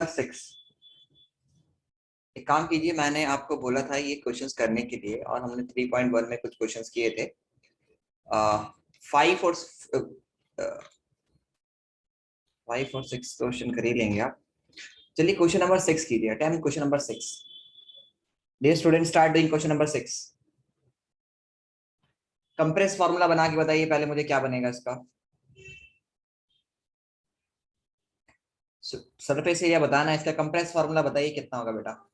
6। एक काम कीजिए, मैंने आपको बोला था ये क्वेश्चंस करने के लिए और हमने 3.1 में कुछ क्वेश्चंस किए थे। 5 और 6 क्वेश्चन कर ही लेंगे आप। चलिए क्वेश्चन नंबर 6 कीजिए। Attempt question number 6। Dear student, start doing question number 6। Compress formula बना के बताइए पहले मुझे क्या बनेगा इसका। सरफेस एरिया बताना है, इसका कंप्रेस फार्मूला बताइए कितना होगा बेटा।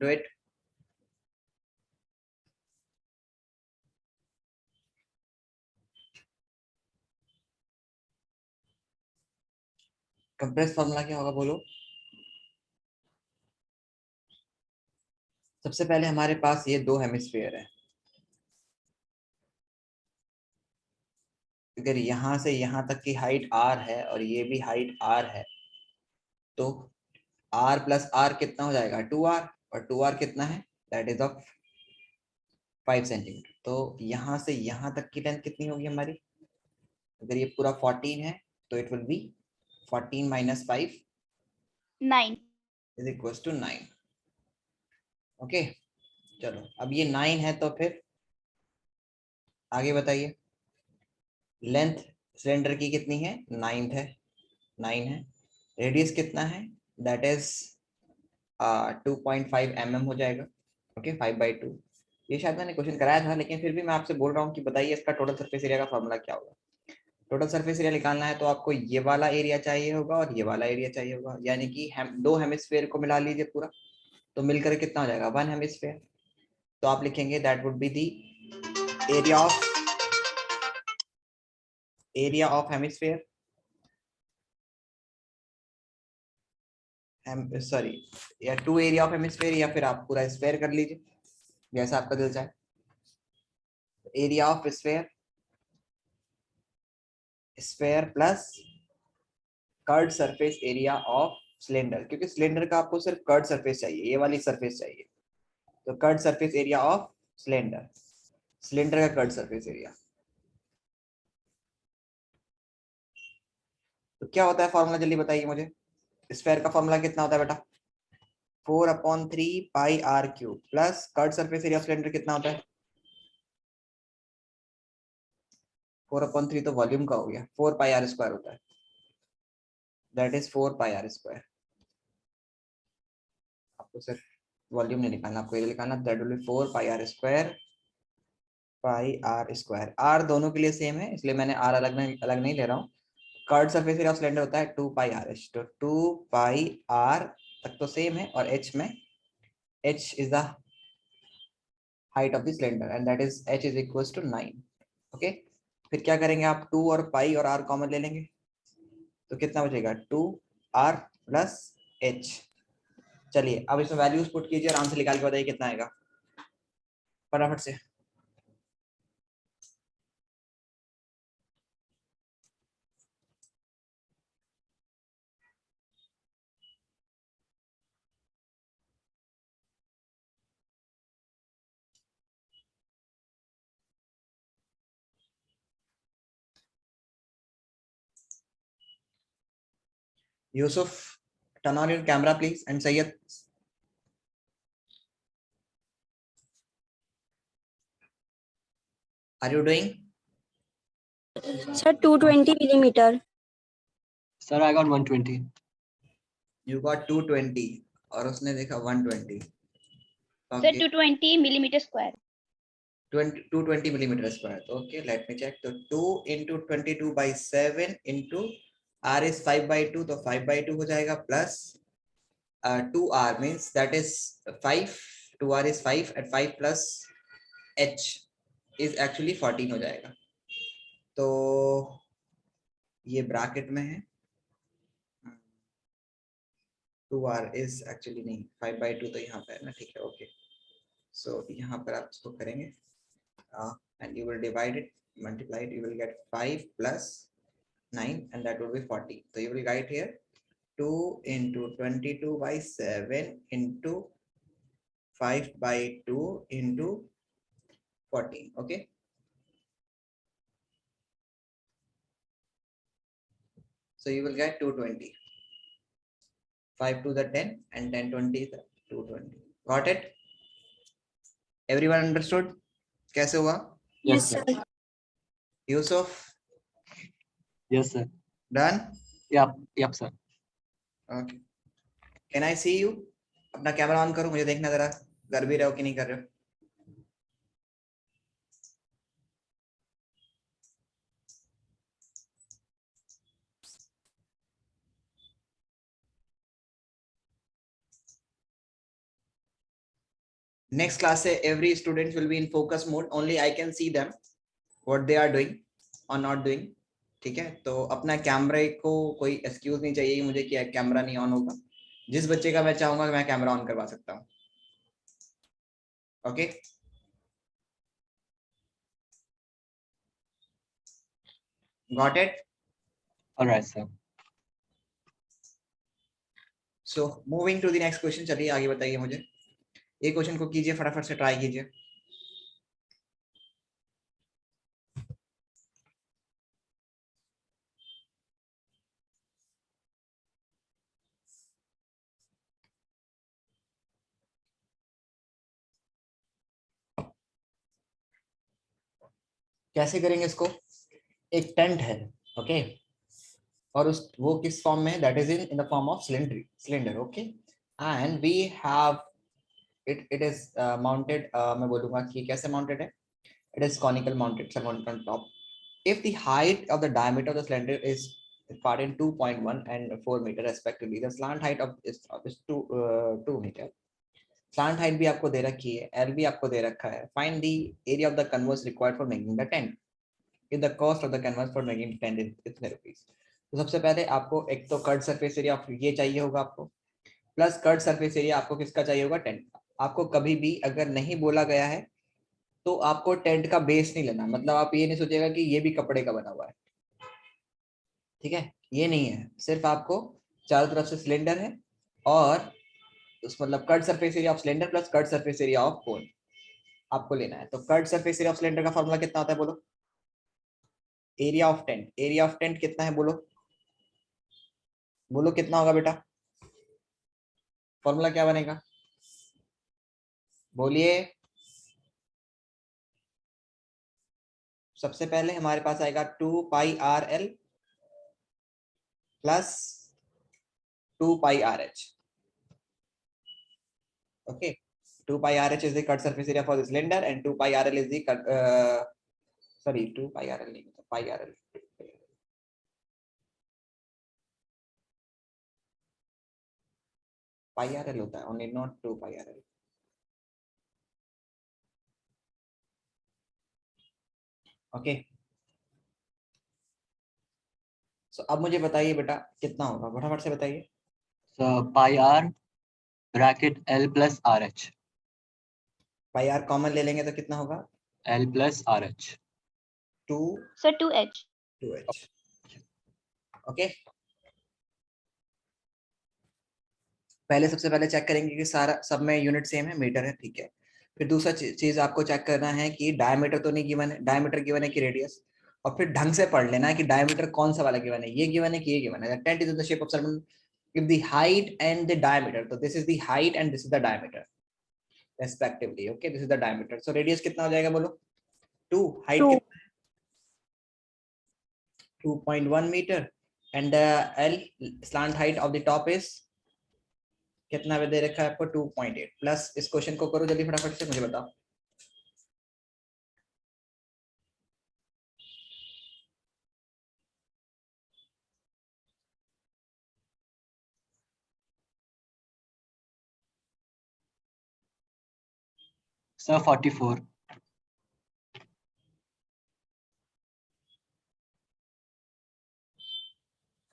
Do it. कंप्रेस फार्मूला क्या होगा बोलो। सबसे पहले हमारे पास ये दो हेमिस्फीयर है। अगर यहां से यहां तक की हाइट r है और ये भी हाइट r है तो r प्लस r कितना हो जाएगा 2r, और 2r कितना है दैट इज ऑफ 5 सेंटीमीटर। तो यहां से यहां तक की लेंथ कितनी होगी हमारी। अगर ये पूरा 14 है तो it will be 14 minus 5 9 is equal to 9। Okay, चलो अब ये 9 है तो फिर आगे बताइए। लेंथ सिलेंडर की कितनी है 9 है, 9 है। रेडियस कितना है दैट इज 2.5 mm हो जाएगा। ओके, 5/2। ये शायद मैंने क्वेश्चन कराया था, लेकिन फिर भी मैं आपसे बोल रहा हूँ कि बताइए इसका टोटल सरफेस एरिया का फॉर्मूला क्या होगा। टोटल सरफेस एरिया निकालना है तो आपको ये वाला एरिया चाहिए होगा और ये वाला एरिया चाहिए होगा, यानी कि हम दो हेमिस्फेयर को मिला लीजिए पूरा, तो मिलकर कितना हो जाएगा 1 हेमिस्फेयर। तो आप लिखेंगे that would be the area of hemisphere, sorry, या 2 एरिया ऑफ हेमिस्फेयर, या फिर आप पूरा स्फेयर कर लीजिए जैसा आपका दिल चाहे। Area of sphere, sphere plus curved surface area of cylinder, क्योंकि सिलेंडर का आपको सिर्फ कर्ड सरफेस चाहिए, ये वाली सरफेस चाहिए। तो curved surface area of cylinder, cylinder का कर्ड सरफेस एरिया। तो क्या होता है फॉर्मूला, जल्दी बताइए मुझे। स्फेयर का फॉर्मूला कितना होता है बेटा 4/3 πr³ plus curved surface area of cylinder कितना होता है 4/3 तो वॉल्यूम का हो गया, 4πr² होता है, दैट इज 4πr²। आपको सिर्फ वॉल्यूम नहीं निकालना, आपको ये निकालना that will B 4πr²। r दोनों के लिए सेम है इसलिए मैंने r अलग नहीं ले रहा हूँ। Curved surface area of cylinder होता है 2πr⁻, तो 2πr तक तो सेम है, और h में h is the height of the cylinder and that is h is equals to 9। Okay, फिर क्या करेंगे आप 2 और पाई और r कॉमन ले लेंगे तो कितना बचेगा 2r प्लस h। चलिए अब इसमें वैल्यूज पुट कीजिए और आंसर निकाल के बताइए कितना आएगा फटाफट से। Yusuf, turn on your camera please, and Sayyid. Are you doing? Sir, 220 millimeter. Sir, I got 120. You got 220 और उसने देखा 120। Sir, Okay, 220 millimeter square. 220 millimeter square. Okay, let me check. So 2 into 22/7 into r is 5/2, तो 5/2 हो जाएगा plus 2r means that is 5, 2r is 5 and 5 plus h is actually 14 हो जाएगा। तो ये ब्रैकेट में है, 2r इज एक्चुअली नहीं 5/2 तो यहाँ पे है ना, ठीक है ओके। सो यहाँ पर आप इसको करेंगे and you will divide it, multiply it, you will get 5 plus 9 and that will be 40. So you will write here 2 into 22/7 into 5/2 into 14. Okay. So you will get 220. 5 to the 10 and 10 20 is 220. Got it? Everyone understood? कैसे हुआ? Yes, sir. Yusuf? Yes, sir. Done? Yep, sir. Okay. Can I see you? अपना camera on करो, मुझे देखना जरा कर भी रहे हो कि नहीं कर रहे हो। Next class से every student will be in focus mode. Only I can see them what they are doing or not doing. ठीक है, तो अपना कैमरे को कोई एक्सक्यूज नहीं चाहिए कि मुझे क्या कैमरा नहीं ऑन होगा। जिस बच्चे का मैं चाहूंगा मैं कैमरा ऑन करवा सकता हूँ। Okay, got it? Alright, sir. So moving to the next question. चलिए आगे बताइए मुझे, ये क्वेश्चन को कीजिए, फटाफट से ट्राई कीजिए। कैसे करेंगे इसको? एक टेंट है, ओके, और उस वो किस फॉर्म में है? That is in the form of cylinder, okay, and we have it is mounted, मैं बोलूंगा कि कैसे माउंटेड है। It is conical mounted, mounted on top. If the height of the diameter of the cylinder is part in 2.1 and 4 meter respectively, the slant height of is 2 meter. Slant height भी आपको दे रखी है, L भी आपको दे रखा है। Find the area of the canvas required for making the tent. If the cost of the canvas for making tent is इतने रुपीस। तो सबसे पहले आपको एक तो कर्ड सरफेस एरिया ये चाहिए होगा आपको, प्लस कर्ड सरफेस एरिया आपको किसका चाहिए होगा? टेंट। आपको कभी भी अगर नहीं बोला गया है तो आपको टेंट का बेस नहीं लेना, मतलब आप ये नहीं सोचेगा कि ये भी कपड़े का बना हुआ है, ठीक है, ये नहीं है। सिर्फ आपको चारों तरफ से सिलेंडर है और उस मतलब cut surface area of cylinder plus cut surface area of cone आपको लेना है। तो cut surface area of cylinder का फॉर्मूला कितना होता है बोलो? Area of tent. Area of tent कितना है बोलो? बोलो कितना होगा बेटा? फॉर्मूला क्या बनेगा? बोलिए। सबसे पहले हमारे पास आएगा 2πRL plus 2πRH। okay, 2πRH is the cut surface area for the cylinder and 2πRL is the cut sorry 2πRL नहीं होता, πRL πRL होता है only, not 2πRL। ओके, सो अब मुझे बताइए बेटा कितना होगा, फटाफट से बताइए। So pi r bracket L plus RH. πR common ले लेंगे तो कितना होगा? L plus RH. 2 Sir, 2H. 2H। Okay, पहले सबसे पहले चेक करेंगे कि सारा सब में यूनिट सेम है, मीटर है, ठीक है। फिर दूसरा चीज आपको चेक करना है कि डायमीटर तो नहीं गिवन है, डायमीटर गिवन है कि रेडियस, और फिर ढंग से पढ़ लेना है कि डायमीटर कौन सा वाला गिवन है, ये गिवन है कि ये गिवन है। Tent is in the shape of circle if the height and the diameter, so this is the height and this is the diameter respectively, okay, this is the diameter, so radius कितना हो जाएगा बोलो? 2, height 2. कितना है? 2.1 meter and the L slant height of the top is कितना दे रखा है आपको? 2.8 प्लस इस क्वेश्चन को करो जल्दी फटाफट से, मुझे बताओ। Sir, 44.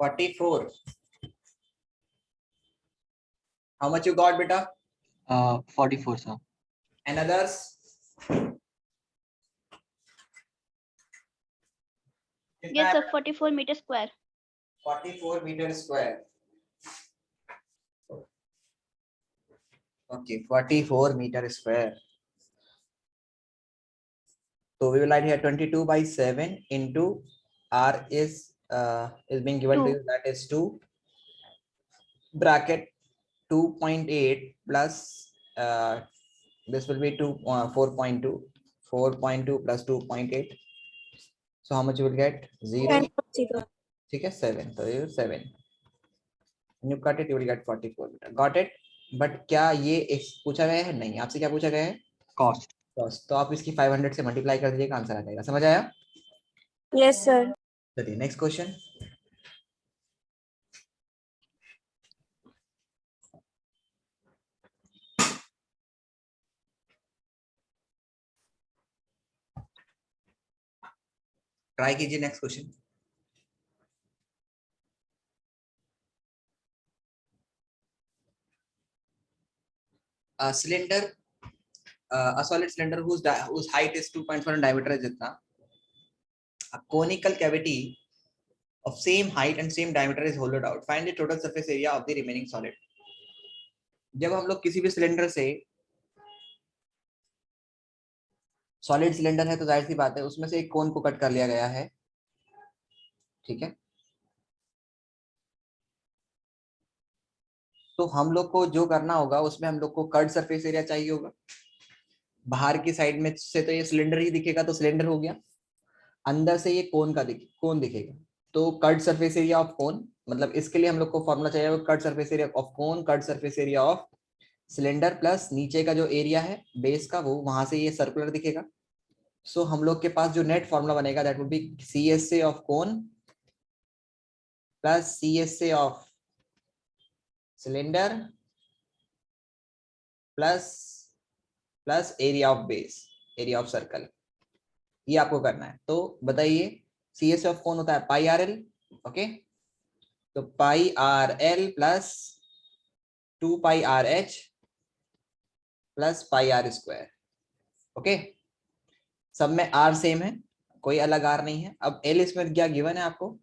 44. How much you got, beta? 44, sir. And others? Yes, sir. 44 meter square. 44 meter square. Okay, 44 meter square. So we will write here 22 by 7 into R is being given to 2. you, that is 2 bracket 2.8 plus this will be 4.2 plus 2.8. So how much you will get? 0. 0. ठीक है 7. तो ये 7. When you cut it, you will get 44 meter. Got it? But क्या ये पूछा गया है? नहीं. आपसे क्या पूछा गया है? Cost. कॉस्ट. तो आप इसकी 500 से मल्टीप्लाई कर दीजिएगा, आंसर आ जाएगा. समझ आया? Yes, sir. चलिए नेक्स्ट क्वेश्चन. ट्राई कीजिए next question. Cylinder, a solid cylinder whose height is 2.4 and diameter is itna. A conical cavity of same height and same diameter is hollowed out. Find the total surface area of the remaining solid. जब हम लोग किसी भी cylinder से, solid cylinder है तो जाहिर सी बात है उसमें से एक कोन को कट कर लिया गया है. ठीक है, तो हम लोग को जो करना होगा उसमें हम लोग को कर्व सरफेस एरिया चाहिए होगा. बाहर की साइड में से तो ये सिलेंडर ही दिखेगा तो सिलेंडर हो गया. अंदर से ये कोन दिखेगा तो curve surface area of cone, मतलब इसके लिए हम लोग को फॉर्मूला चाहिए curve surface area of cone, curve surface area of cylinder plus नीचे का जो एरिया है बेस का वो वहां से ये सर्कुलर दिखेगा. सो हम लोग के पास जो नेट फॉर्मूला बनेगा that would B CSA of cone plus CSA of cylinder plus area of base, area of circle. ये आपको करना है. तो बताइए CSA ऑफ कोन होता है पाई RL. ओके, तो पाई RL प्लस 2 पाई RH plus pi R square. Okay, सब में R सेम है, कोई अलग R नहीं है. अब L इसमें क्या गिवन है आपको?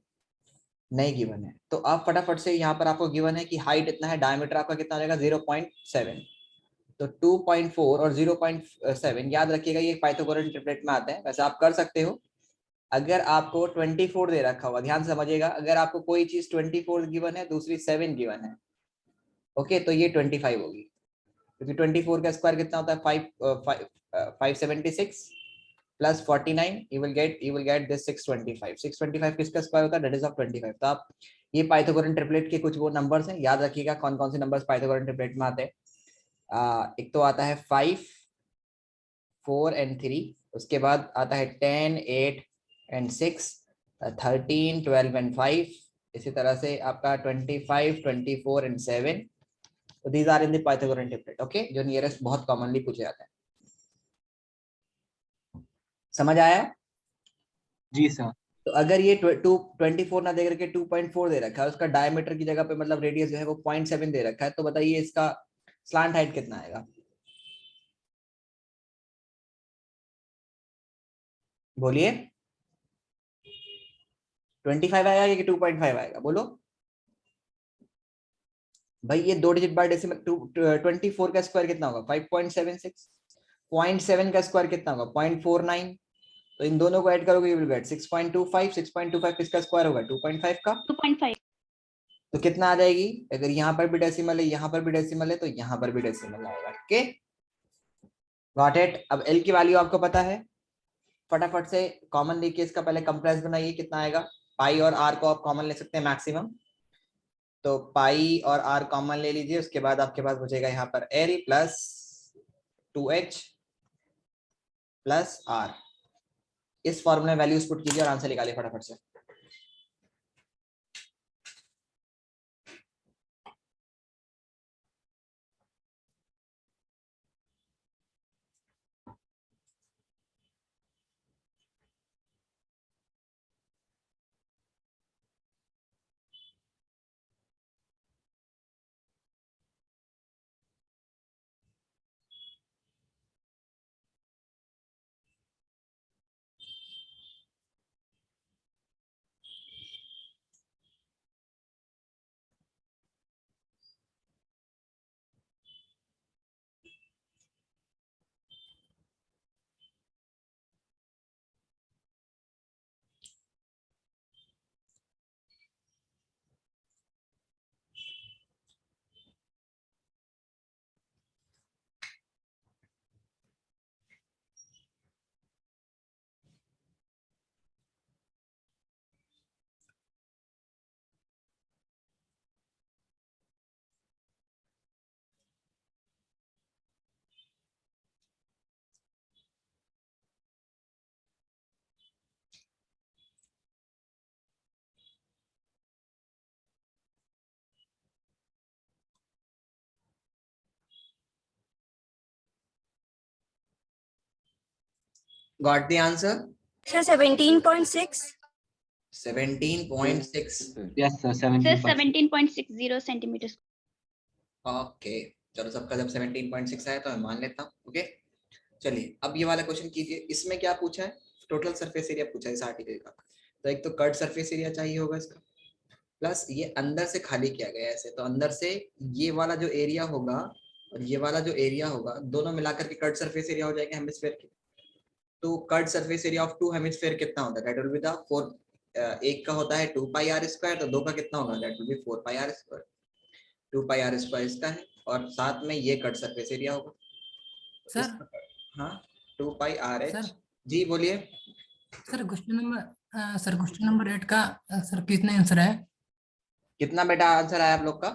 नहीं गिवन है. तो आप फटाफट से यहाँ पर आपको गिवन है कि हाइट इतना है, डायमीटर आपका कितना हो जाएगा 0.7. तो 2.4 और 0.7 याद रखिएगा, ये पाइथागोरस ट्रिपलेट में आता है. वैसे आप कर सकते हो अगर आपको 24 दे रखा होगा. ध्यान समझिएगा, अगर आपको कोई चीज 24 गिवन है, दूसरी 7 गिवन है, ओके, तो ये 25 होगी, क्योंकि 24 का स्क्वायर कितना होता है 576 plus 49. you will get this 625. 625 किसका स्क्वायर होता है? That is of 25. तो आप ये पाइथागोरस ट्रिपलेट के कुछ वो नंबर्स हैं, याद रखिएगा कौन कौन से नंबर्स पाइथागोरस ट्रिपलेट में आते हैं. एक तो आता है 5, 4 and 3. उसके बाद आता है 10, 8 and 6, 13, 12 and 5. इसी तरह से आपका 25, 24 and 7. तो these are in the Pythagorean triplet. Okay, जो नियरेस्ट बहुत कॉमनली पूछे जाते हैं. समझ आया? जी सर. तो अगर ये 24 ना दे करके 2.4 दे रखा है, उसका डायमीटर की जगह पे मतलब रेडियस जो है वो 0.7 दे रखा है, तो बताइए इसका स्लांट हाइट कितना आएगा? बोलिए, 25 आएगा कि 2.5 आएगा? बोलो भाई. ये 2 डिजिट बाय डेसिमल. 24 का स्क्वायर कितना होगा? 5.76. 0.7 का स्क्वायर कितना होगा? 0.49. तो इन दोनों को ऐड करोगे यू विल गेट 6.25. 6.25 किसका स्क्वायर होगा? 2.5 का. 2.5. तो कितना आ जाएगी? अगर यहाँ पर भी डेसिमल है, यहाँ पर भी डेसिमल है, तो यहाँ पर भी डेसिमल आएगा. Okay, got it. अब L की वैल्यू आपको पता है, फटाफट से कॉमन लेके इसका पहले कंप्रेस बनाइए. कितना आएगा? पाई और R को आप कॉमन ले सकते हैं मैक्सिमम. तो पाई और R कॉमन ले लीजिए. उसके बाद आपके पास बचेगा यहाँ पर L plus 2H plus R. इस फॉर्मूले में वैल्यूज पुट कीजिए और आंसर निकालिए फटाफट से. Got the answer? Sir, 17.6. 17.6. Yes, sir. Sir, 17.6. 17.60 centimeters. Okay, चलो सबका जब 17.6 आया तो मैं मान लेता हूँ. ओके, चलिए अब ये वाला क्वेश्चन कीजिए. इसमें क्या पूछा है? टोटल सरफेस एरिया पूछा है इस आर्टिकल का. तो एक तो कट सरफेस एरिया चाहिए होगा इसका, प्लस ये अंदर से खाली किया गया है ऐसे, तो अंदर से ये वाला जो एरिया होगा और ये वाला जो एरिया होगा दोनों मिलाकर के कट सरफेस एरिया हो जाएगा हेमिस्फेयर की. तो cut surface area of two hemisphere कितना होता है? That will be the 4. एक का होता है 2 पाई आर स्क्वायर, तो दो का कितना होगा? That will be 4 pi r square. 2 pi r square इसका है और साथ में ये कट सरफेस एरिया होगा. सर. हाँ, 2 पाई आर एच. सर. जी बोलिए. सर क्वेश्चन नंबर 8 का सर कितने आंसर है? कितना बेटा आंसर आया आप लोग का?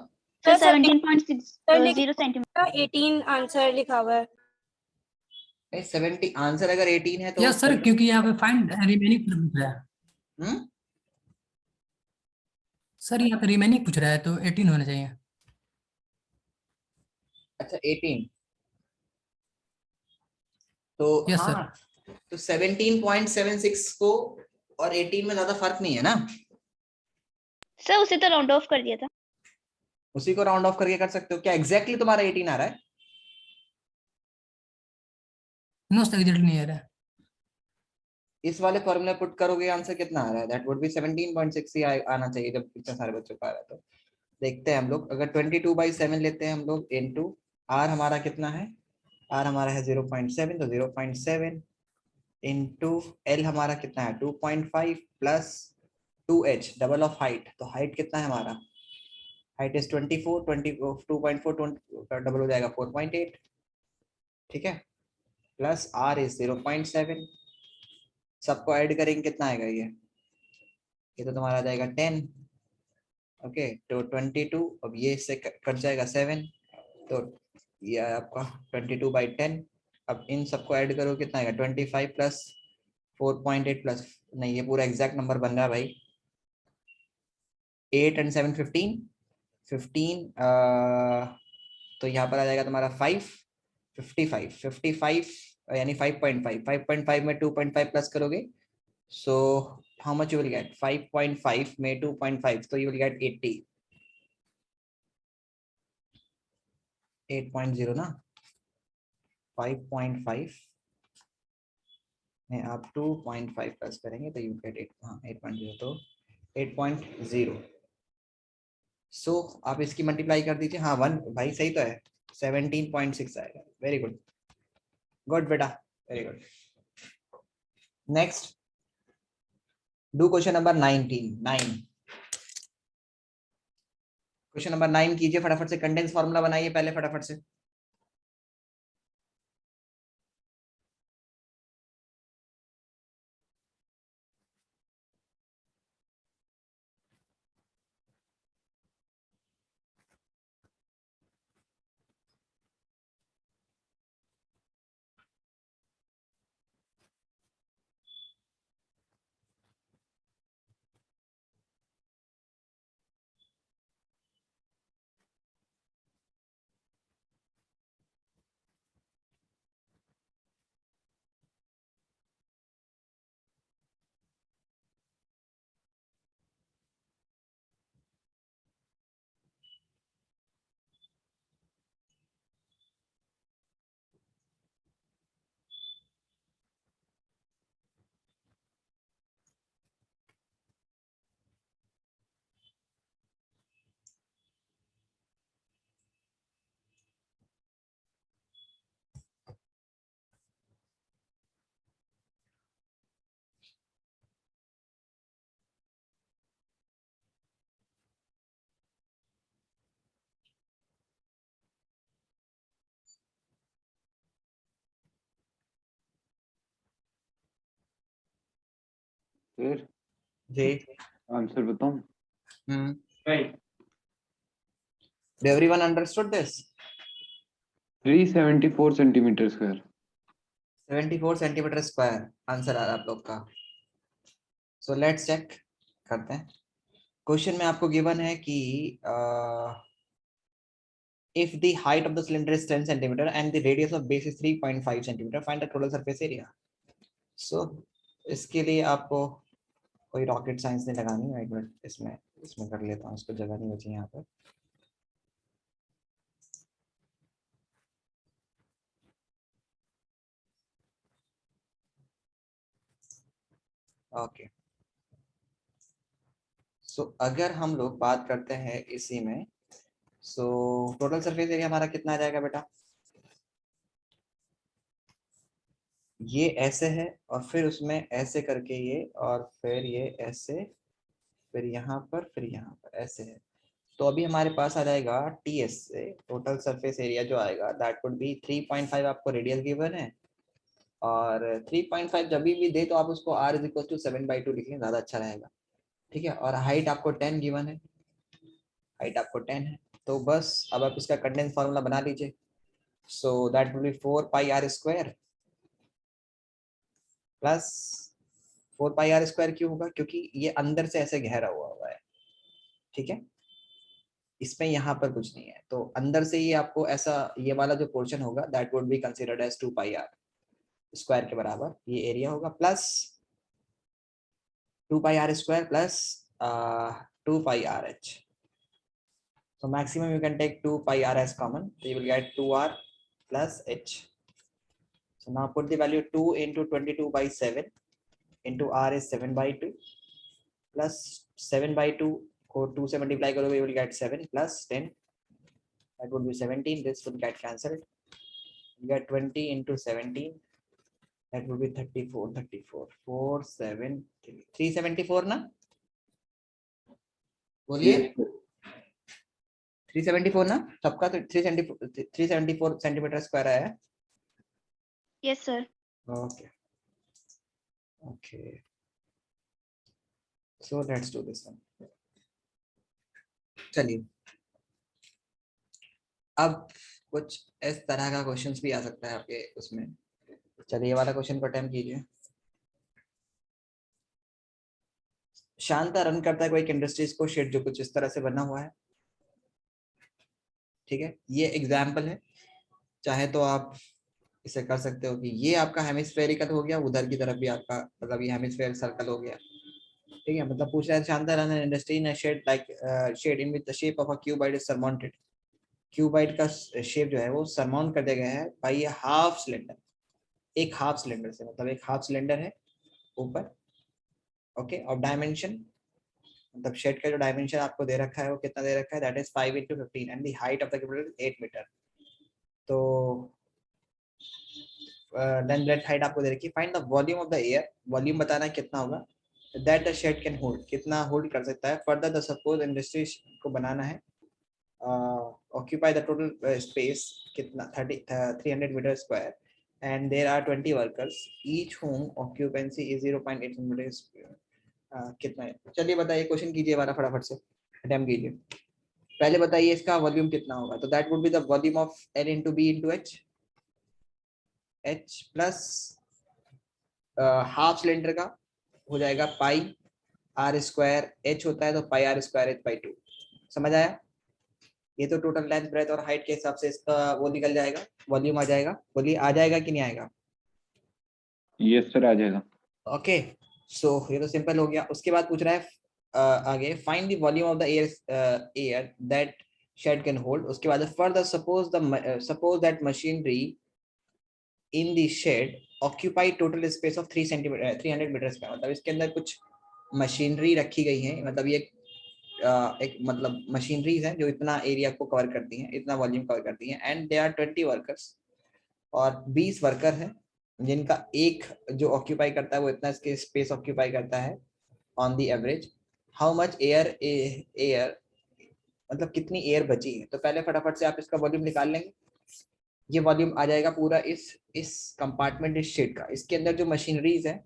Sir, Sir, 17.60 centimeters. 18 आंसर लिखा हुआ है। 70 आंसर अगर 18 है तो यस सर, क्योंकि यहाँ पे फाइंड रिमेनिंग पूछ रहा है. हम्म, सर यहाँ पे रिमेनिंग पूछ रहा है तो 18 होना चाहिए. अच्छा 18. तो Yes, हाँ, तो 17.76 को और 18 में ज्यादा फर्क नहीं है ना. सर उसे तो राउंड ऑफ कर दिया था. उसी को राउंड ऑफ करके कर सकते हो. क्या एग्जैक्टली तुम्हारा 18 आ रहा है? नो सर, एग्जैक्टली नहीं आ रहा है. इस वाले फॉर्मूले पुट करोगे आंसर कितना आ रहा है? दैट वुड बी 17.6 ही आना चाहिए जब इतने सारे बच्चों का आ रहा है. तो देखते हैं हम लोग. अगर 22/7 लेते हैं हम लोग इनटू आर, हमारा कितना है? आर हमारा है 0.7, तो 0.7 इनटू एल हमारा कितना है? 2.5 plus 2h double of height. तो हाइट कितना है हमारा? Height is 24. 2.4 डबल हो जाएगा 4.8. ठीक है, प्लस आर इज 0.7. सबको ऐड करेंगे कितना आएगा? ये तो तुम्हारा आ जाएगा 10. ओके, तो 22. अब ये इससे कट जाएगा 7, तो ये आपका 22/10. अब इन सबको ऐड करो कितना आएगा? 25 प्लस 4.8 प्लस, नहीं ये पूरा एग्जैक्ट नंबर बन रहा है भाई. 8 and 7 15. 15 तो यहाँ पर आ जाएगा तुम्हारा 5. 55 यानी 5.5 में 2.5 प्लस करोगे, so how much you will gate? 5.5 में 2.5, तो यू विल गेट 80. 8.0 ना, 5.5 में आप 2.5 प्लस करेंगे तो यू गेट 8. हाँ 8.0, तो 8.0. सो आप इसकी मल्टीप्लाई कर दीजिए. हाँ 1 भाई सही तो है, 17.6 आएगा. वेरी गुड, गुड बेटा, very good. Next do question number 9. Question number 9 कीजिए फटाफट से. कंडेंस फॉर्मूला बनाइए पहले फटाफट से. सर जी आंसर बताऊं? Right. Do everyone understood this? 374 centimetre square. 74 centimetre square answer आ रहा है आप लोग का. सो लेट्स चेक करते हैं. क्वेश्चन में आपको गिवन है कि if the height of the cylinder is 10 centimeter and the radius of base is 3.5 centimeter, find the total surface area. सो इसके लिए आपको कोई रॉकेट साइंस नहीं लगानी है। एक मिनट इसमें कर लेता हूँ, इसको जगह नहीं बची यहाँ पर। ओके, सो अगर हम लोग बात करते हैं इसी में, सो टोटल सरफेस एरिया हमारा कितना आ जाएगा बेटा? ये ऐसे है और फिर उसमें ऐसे करके ये, और फिर ये ऐसे, फिर यहाँ पर ऐसे है। तो अभी हमारे पास आ जाएगा टीएस से टोटल सरफेस एरिया जो आएगा दैट वुड बी 3.5। आपको रेडियस गिवन है और 3.5 जब भी दे तो आप उसको r इज इक्वल टू 7/2 लिख लें, ज्यादा अच्छा रहेगा। ठीक है, और हाइट आपको 10 गिवन है, हाइट आपको 10 है। तो बस अब आप इसका कंडेंस फार्मूला बना लीजिए। So that will be 4 pi r square plus 4 pi r square. क्यों होगा? क्योंकि ये अंदर से ऐसे घेरा हुआ है। ठीक है, इसमें यहाँ पर कुछ नहीं है, तो अंदर से ये आपको ऐसा ये वाला जो पोर्शन होगा that would be considered as 2 pi r square के बराबर ये एरिया होगा, plus 2 pi r square plus 2 pi r h। So maximum you can take 2 pi r as common, so you will get 2r plus h. So now put the value 2 into 22 by 7 into r is 7/2 plus 7/2 को 2 से multiply करोगे you will get 7 plus 10, that would be 17. This will get cancelled. You get 20 into 17, that would be 34. 473 374 ना, बोलिए। 374 ना सबका, तो 374 centimetre square आया है। Yes, sir. Okay. Okay. So let's do this one. चलिए, अब कुछ इस तरह का क्वेश्चंस भी आ सकता है आपके उसमें। चलिए ये वाला क्वेश्चन को अटेम्प्ट कीजिए। शांता रन करता है कोई इंडस्ट्रीज को शेड जो कुछ इस तरह से बना हुआ है। ठीक है, ये एग्जाम्पल है, चाहे तो आप इसे कर सकते हो कि ये आपका हेमिस्फेरिकल हो गया, उधर की तरफ भी आपका मतलब ये हेमिस्फेयर सर्कल हो गया। ठीक है, मतलब पूछ रहा है शांता run an industry in a shed like shed in with the shape of a cuboid is surmounted. Cuboid का शेप जो है वो सरमाउंट कर दिया गया है बाय ए हाफ सिलेंडर, एक हाफ सिलेंडर से, मतलब एक हाफ सिलेंडर है ऊपर। ओके, और डायमेंशन मतलब शेड का जो डायमेंशन आपको दे रखा है वो कितना दे रखा है, that is 5 into 15 and the height of the cuboid is 8 metre. तो देन ब्रेथ हाइट आपको दे रखी है। Find the volume of the air, volume बताना है कितना होगा, that the shed can hold, कितना होल्ड कर सकता है। फर्दर द सपोज इंडस्ट्री को बनाना है, ऑक्यूपाई द टोटल स्पेस कितना 300 metre square and there are 20 workers each whom occupancy is 0.8 metre square. कितना है? चलिए बताइए, क्वेश्चन कीजिए वाला फटाफट से, अटेम्प्ट कीजिए। पहले बताइए इसका वॉल्यूम कितना होगा, तो that would be the volume of L into B into H plus half cylinder का हो जाएगा पाई r स्क्वायर, h होता है तो पाई r स्क्वायर h/2। समझ आया? ये तो टोटल लेंथ ब्रेथ और हाइट के हिसाब से इसका वो निकल जाएगा, वॉल्यूम आ जाएगा। बोलिए आ जाएगा कि नहीं आएगा? यस सर, आ जाएगा। ओके, सो ये तो सिंपल हो गया। उसके बाद पूछ रहा है आगे, find the volume of the air that shed can hold. उसके बाद further suppose that machinery in the shed occupy total space of 300 metre square. मतलब इसके अंदर कुछ मशीनरी रखी गई है, मतलब ये एक मतलब मशीनरीज हैं जो इतना एरिया को कवर करती हैं, इतना वॉल्यूम कवर करती हैं। एंड दे आर 20 वर्कर्स, और 20 वर्कर हैं जिनका एक जो ऑक्यूपाई करता है वो इतना इसके स्पेस ऑक्यूपाई करता है on the average. How much air मतलब कितनी एयर बची है। तो पहले फटाफट से आप इसका वॉल्यूम निकाल लेंगे। ये वॉल्यूम आ जाएगा पूरा इस कंपार्टमेंट, इस शेड का। इसके अंदर जो मशीनरीज है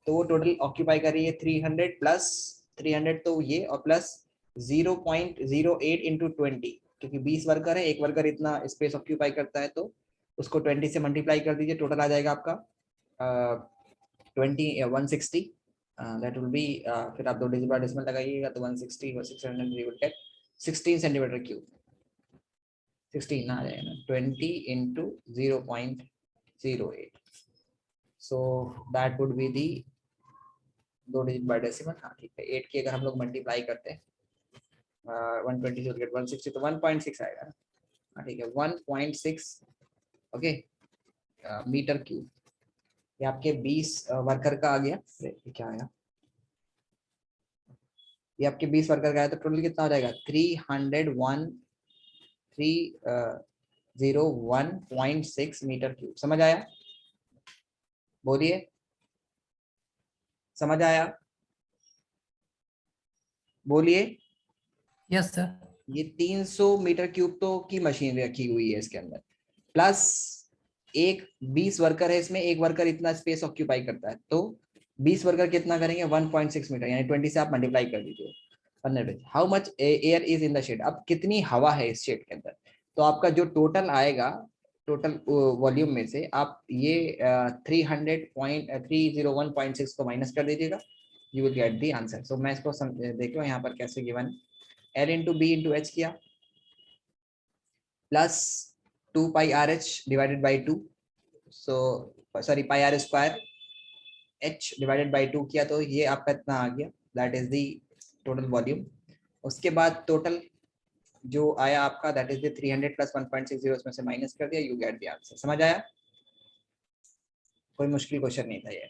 तो वो टोटल ऑक्यूपाई कर रही है 300 प्लस 300 तो ये, और प्लस 0.08 into 20, क्योंकि 20 वर्कर है, एक वर्कर इतना स्पेस ऑक्यूपाई करता है, तो उसको 20 से मल्टीप्लाई कर दीजिए, टोटल आ जाएगा आपका 160। दैट विल बी, फिर आप 2 डिजिट बार डेसिमल लगाइएगा तो 160 और 600 you will gate 16 centimetre cube. 16 ना आ जाएगा ना, 20 into 0.08, so that would be the 2 digit bye decimal. हाँ ठीक है, 8 की अगर हम लोग मल्टीप्लाई करते हैं 120 will get 160, तो 1.6 आएगा ना। हाँ ठीक है, 1.6 ओके मीटर क्यूब। ये आपके 20 वर्कर का आ गया। अरे ये क्या आया, ये आपके 20 वर्कर का आया, तो टोटल कितना हो जाएगा 301.6 मीटर क्यूब। समझ आया? बोलिए, समझ आया? बोलिए। Yes sir. ये 300 मीटर क्यूब तो की मशीन रखी हुई है इसके अंदर, प्लस एक 20 वर्कर है इसमें, एक वर्कर इतना स्पेस ऑक्यूपाई करता है, तो 20 वर्कर कितना करेंगे 1.6 मीटर, यानी 20 से आप मल्टीप्लाई कर दीजिए। How much air is in the shed, अब कितनी हवा है इस शेड के अंदर, तो आपका जो टोटल आएगा, टोटल वॉल्यूम में से आप ये 301.6 को माइनस कर दीजिएगा, you will get the answer. So मैं इसको देखो यहाँ पर कैसे given, L into B into H किया, plus 2 pi r h divided by 2, so sorry pi r square h divided by 2 किया, तो ये आपका इतना आ गया, that is the total volume. उसके बाद टोटल जो आया आपका, दैट इज द 300 प्लस 1.60, उसमें से माइनस कर दिया, यू गेट द आंसर। समझ आया? कोई मुश्किल क्वेश्चन नहीं था ये,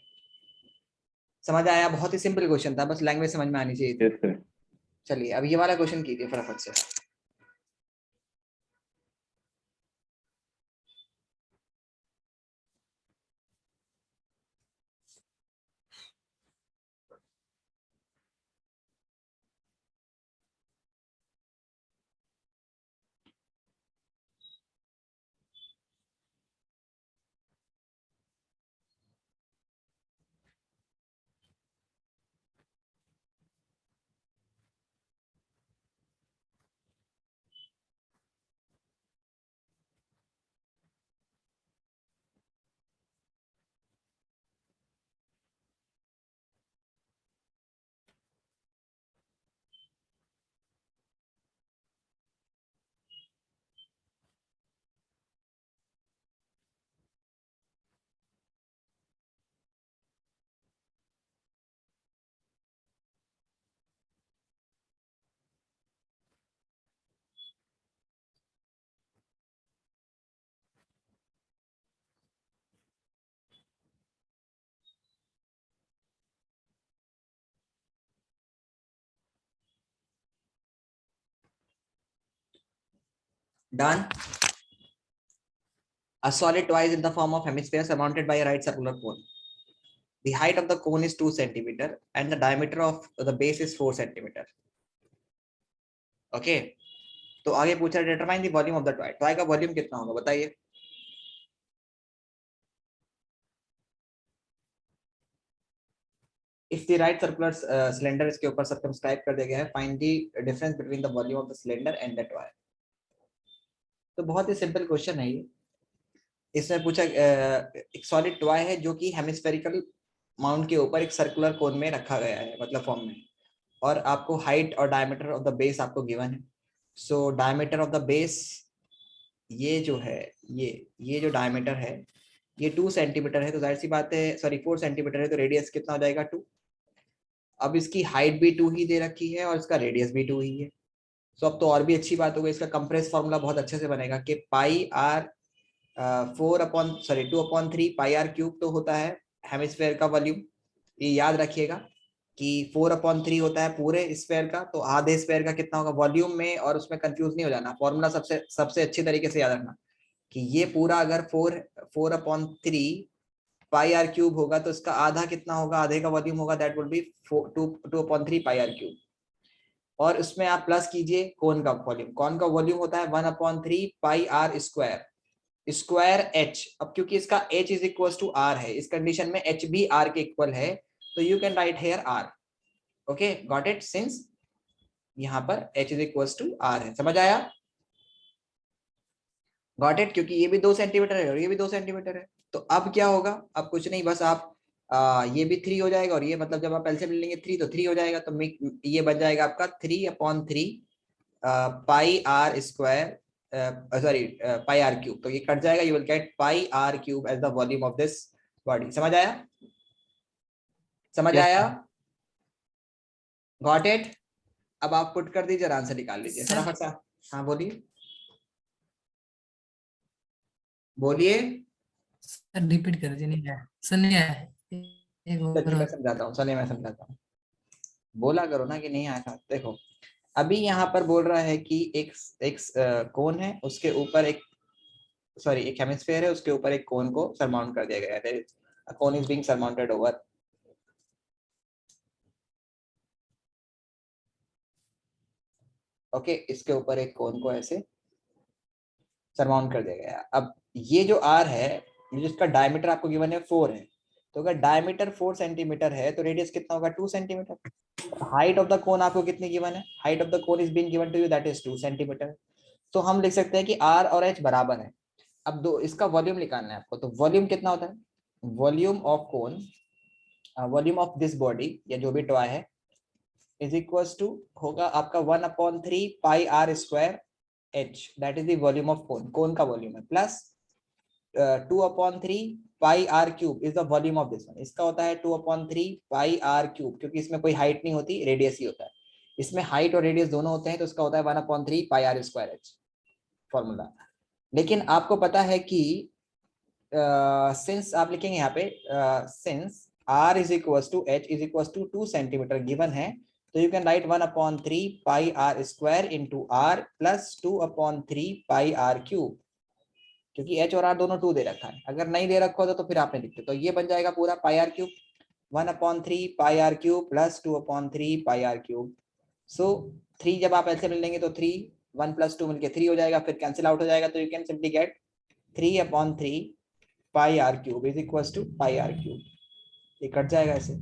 समझ आया? बहुत ही सिंपल क्वेश्चन था, बस लैंग्वेज समझ में आनी चाहिए थी। Yes sir. चलिए अब ये वाला क्वेश्चन कीजिए फटाफट से। Done. A solid twice in the form of hemisphere surmounted by a right circular cone. The height of the cone is 2 centimeter and the diameter of the base is 4 centimeter. Okay. तो आगे पूछा determine the volume of the toy. Toy का volume कितना होगा बताइए? If the right circular cylinder इसके ऊपर circumscribe कर दिया गया है, find the difference between the volume of the cylinder and the toy. तो बहुत ही सिंपल क्वेश्चन है ये। इसमें पूछा एक सॉलिड टॉय है जो कि हेमिस्फेरिकल माउंट के ऊपर एक सर्कुलर कोन में रखा गया है, मतलब फॉर्म में, और आपको हाइट और डायमीटर ऑफ द बेस आपको गिवन है। So diameter of the base ये जो है, ये जो डायमीटर है ये 2 सेंटीमीटर है, तो जाहिर सी बात है, सॉरी 4 सेंटीमीटर है, तो रेडियस कितना हो जाएगा 2। अब इसकी हाइट भी 2 ही दे रखी है और इसका रेडियस भी 2 ही है। सो अब तो और भी अच्छी बात हो गई, इसका कंप्रेस फॉर्मूला बहुत अच्छे से बनेगा कि पाई आर 2/3 पाई आर क्यूब तो होता है हेमिस्फेयर का वॉल्यूम। ये याद रखिएगा कि 4/3 होता है पूरे स्फेयर का, तो आधे स्फेयर का कितना होगा वॉल्यूम में, और उसमें कंफ्यूज नहीं हो जाना। फॉर्मूला सबसे अच्छे तरीके से याद रखना कि ये पूरा अगर 4/3 पाई आर क्यूब होगा तो इसका आधा कितना होगा, आधे का वॉल्यूम होगा, that would be 2/3 pi r cube. और उसमें आप प्लस कीजिए कोन का वॉल्यूम। कोन का वॉल्यूम होता है 1/3 पाई आर स्क्वायर एच। अब क्योंकि इसका h is equal to r है, इस कंडीशन में h भी r के इक्वल है, तो you can write here r। Okay, got it, since यहाँ पर h is equal to r है। समझ आया? गॉट इट, क्योंकि ये भी 2 सेंटीमीटर है और ये भी 2 सेंटीमीटर है। तो अब क्या होगा, अब कुछ नहीं, बस आप ये भी 3 हो जाएगा, और ये मतलब जब आप एलसीएम ले लेंगे 3 तो 3 हो जाएगा, तो ये बन जाएगा आपका 3/3 pi r square, sorry pi r cube. तो ये कट जाएगा, you will get pi r cube as the volume of this body. समझ आया? समझ Yes, आया? Got it? अब आप पुट कर दीजिए और आंसर निकाल लीजिए Sir. फटाफट से। हाँ बोलिए बोलिए। सर रिपीट कर दीजिए, नहीं आया सर, नहीं आया। एक चलिए मैं और। समझाता हूँ, चलिए मैं समझाता हूँ। बोला करो ना कि नहीं आया था। देखो अभी यहाँ पर बोल रहा है कि एक कोन है, उसके ऊपर एक सॉरी एक हेमिस्फीयर है, उसके ऊपर एक कोन को सरमाउंट कर दिया गया है। कोन is being surmounted over. Okay, इसके ऊपर एक कोन को ऐसे सरमाउंट कर दिया गया है। अब ये जो आर है, जिसका डायमीटर आपको गिवन है 4 है, तो अगर डायमीटर 4 सेंटीमीटर है तो रेडियस कितना होगा 2 centimetre. Height of the cone आपको कितनी गिवन है? Height of the cone is being given to you, that is 2 centimetre. तो हम लिख सकते हैं कि आर और एच बराबर है। अब दो इसका वॉल्यूम निकालना है आपको, तो वॉल्यूम कितना होता है? Volume of cone, volume of this body या जो भी टॉय है, इज इक्वल्स टू होगा आपका 1/3 pi r square h, that is the volume of cone, cone का वॉल्यूम है, plus 2/3 pi r cube is the volume of this one. इसका होता है 2/3 पाई आर क्यूब, क्योंकि इसमें कोई हाइट नहीं होती, रेडियस ही होता है। इसमें हाइट और रेडियस दोनों होते हैं, तो इसका होता है 1/3 pi r square H formula. लेकिन आपको पता है कि सिंस आप लिखेंगे यहाँ पे since r is equals to h is equals to 2 centimetre given है, तो you can write 1/3 pi r square into r plus 2/3 pi r cube, क्योंकि h और r दोनों 2 दे रखा है। अगर नहीं दे रखा होता तो फिर आपने लिखते, तो ये बन जाएगा पूरा pi r cube, 1/3 pi r cube plus 2/3 pi r cube. So 3 जब आप ऐसे मिल लेंगे तो 3 1 + 2 मिलके 3 हो जाएगा, फिर कैंसिल आउट हो जाएगा, तो you can simply get 3/3 pi r cube is equals to pi r cube. ये कट जाएगा ऐसे।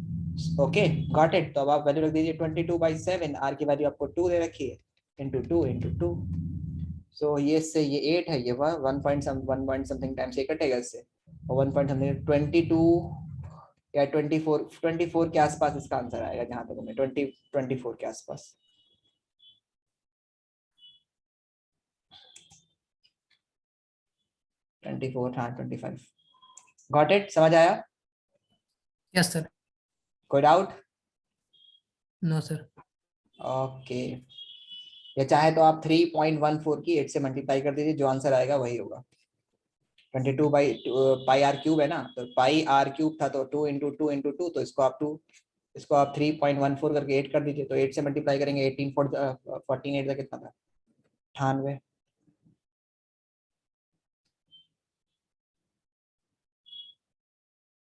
Okay got it? तो अब आप वैल्यू रख दीजिए 22/7, आर की वैल्यू आपको 2 दे रखी है, इंटू 2 इंटू 2। सो ये से ये 8 है, ये 1 पॉइंट समथिंग टाइम्स ये कटेगा इससे, और 1 पॉइंट समथिंग 22 या 24 के आसपास इसका आंसर आएगा, जहां तक हमें 24 के आसपास। हाँ 25। Got it? समझ आया? Yes sir. कोई डाउट? No sir. ओके, या चाहे तो आप 3.14 की 8 से मल्टीप्लाई कर दीजिए, जो आंसर आएगा वही होगा। 22 बाई पाई आर क्यूब है ना, तो पाई आर क्यूब था, तो 2 इंटू 2 इंटू 2, तो इसको आप 3.14 करके 8 कर दीजिए, तो 8 से मल्टीप्लाई करेंगे 18 48 का कितना था 98।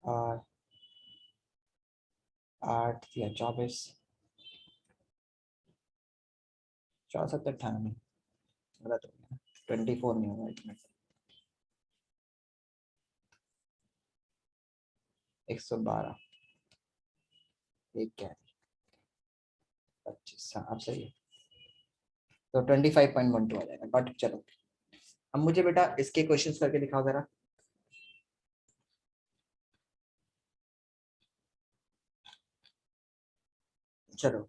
और 8 या 24 64 98 गलत हो गया, 24 नहीं होगा, 112 एक क्या 25, हाँ अब सही है, तो 25.12 आ जाएगा। बट चलो अब मुझे बेटा इसके क्वेश्चंस करके दिखाओ जरा। चलो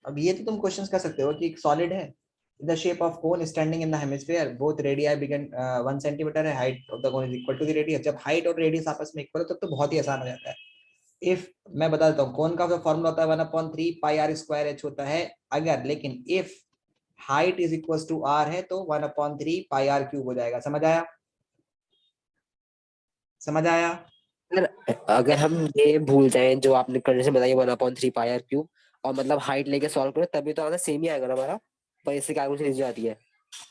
अब ये तो तुम क्वेश्चंस कर सकते हो कि एक सॉलिड है, the shape of cone standing in the hemisphere, both radii बिगिन 1 सेंटीमीटर है, height of the cone is equal to the radius. जब हाइट और रेडियस आपस में इक्वल हो तब तो बहुत ही आसान हो जाता है। इफ मैं बता देता हूँ, कोन का जो फॉर्मूला होता है 1/3 पाई आर स्क्वायर एच होता है अगर, लेकिन if height is equal to r है तो 1/3 पाई आर क्यूब हो जाएगा। समझ आया? समझ आया? सर अगर हम ये भूल जाएं जो आपने कंडीशन बताई 1/3 पाई आर क्यूब, और मतलब हाइट लेके सॉल्व करें, तभी तो आंसर सेम ही आएगा ना हमारा, पर इससे कैलकुलेशन इजी आती है।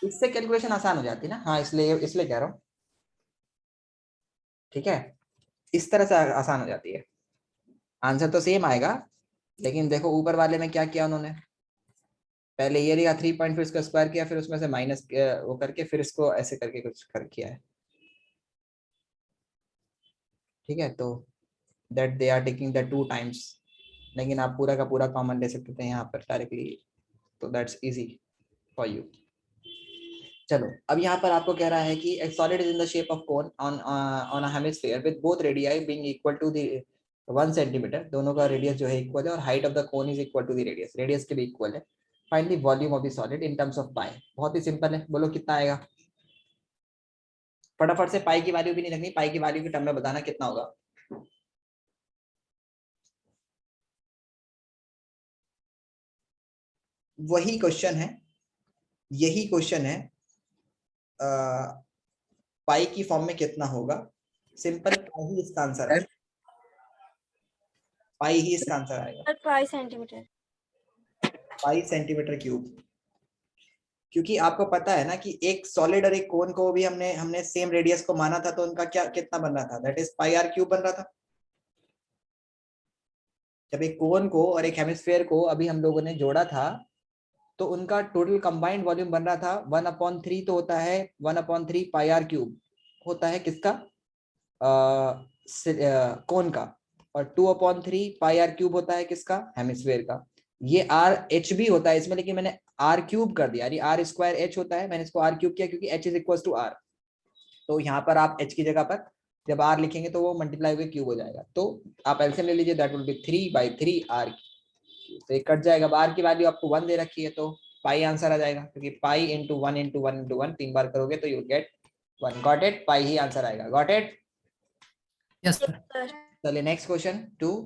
इससे कैलकुलेशन आसान हो जाती है ना, हाँ इसलिए कह रहा हूँ, ठीक है, इस तरह से आसान हो जाती है। आंसर तो सेम आएगा, लेकिन देखो ऊपर वाले में क्या किया उन्होंने, पहले ये लिया 3 पॉइंट, फिर इसका स्क्वायर किया, फिर उसमें से माइनस वो करके फिर इसको ऐसे करके कुछ कर किया है, ठीक है। तो that they are taking the 2 times, लेकिन आप पूरा का पूरा कॉमन ले सकते थे यहाँ पर डायरेक्टली, तो दैट्स इजी फॉर यू। चलो अब यहाँ पर आपको कह रहा है कि a solid is in the shape of cone on a hemisphere with both radii being equal to the 1 centimetre, दोनों का रेडियस जो है इक्वल है, और height of the cone is equal to the radius, radius के भी equal है। Find the volume of the solid in terms of pi. बहुत ही सिंपल है, बोलो कितना आएगा? फटाफट से पाई की वैल्यू भी नहीं रखनी, पाई की वैल्यू के टर्म में बताना कितना होगा। वही क्वेश्चन है, यही क्वेश्चन है, पाई की फॉर्म में कितना होगा। सिंपल पाई ही इसका आंसर है, पाई ही इसका आंसर आएगा, सर 5 सेंटीमीटर। पाई सेंटीमीटर क्यूब। क्योंकि आपको पता है ना कि एक सॉलिड और एक कोन को भी हमने सेम रेडियस को माना था, तो उनका क्या कितना बन रहा था, that is pi r cube बन रहा था। जब एक कोन को और एक हेमिस्फीयर को अभी हम लोगों ने जोड़ा था, तो उनका टोटल कंबाइंड वॉल्यूम बन रहा था 1/3, तो होता है 1/3 पाई आर क्यूब होता है किसका, कोन का, और 2/3 पाई आर क्यूब होता है किसका, हेमिस्फीयर का। ये आर एच भी होता है इसमें, लेकिन मैंने आर क्यूब कर दिया, यानी आर स्क्वायर एच होता है, मैंने इसको आर क्यूब किया क्योंकि h is equal to r. तो यहाँ पर आप एच की जगह पर जब आर लिखेंगे तो वो मल्टीप्लाई हुए क्यूब हो जाएगा। तो आप एलसीएम ले लीजिए, दैट विल बी 3/3 आर, तो ये कट जाएगा। अब आर की वैल्यू आपको 1 दे रखी है, तो पाई आंसर आ जाएगा, क्योंकि पाई इंटू 1 इंटू 1 इंटू 1 3 बार करोगे तो you get 1। Got it, pi ही आंसर आएगा। Got it. Yes sir. Sir चलिए नेक्स्ट क्वेश्चन 2।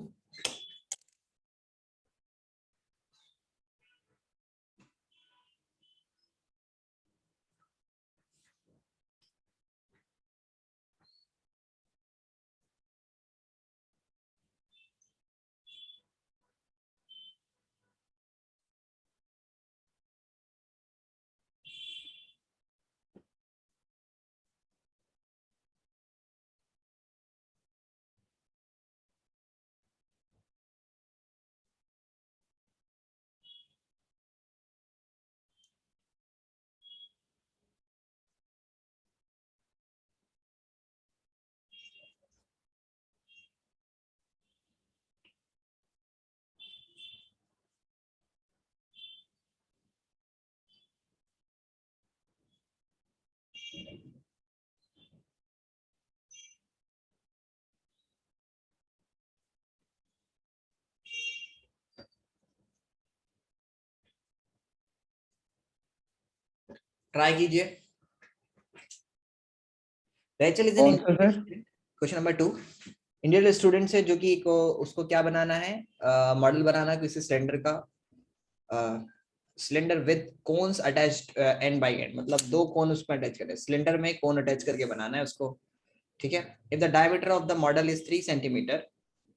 ट्राई कीजिए। रेचल इज एन कौन सा sir? Question number 2। Indian student से जो कि उसको क्या बनाना है, मॉडल बनाना है किसी सिलेंडर का, cylinder with cones attached end by end, मतलब 2 कोन उसमें अटैच करके, सिलेंडर में कोन अटैच करके बनाना है उसको। ठीक है। If the diameter of the model is 3 centimetre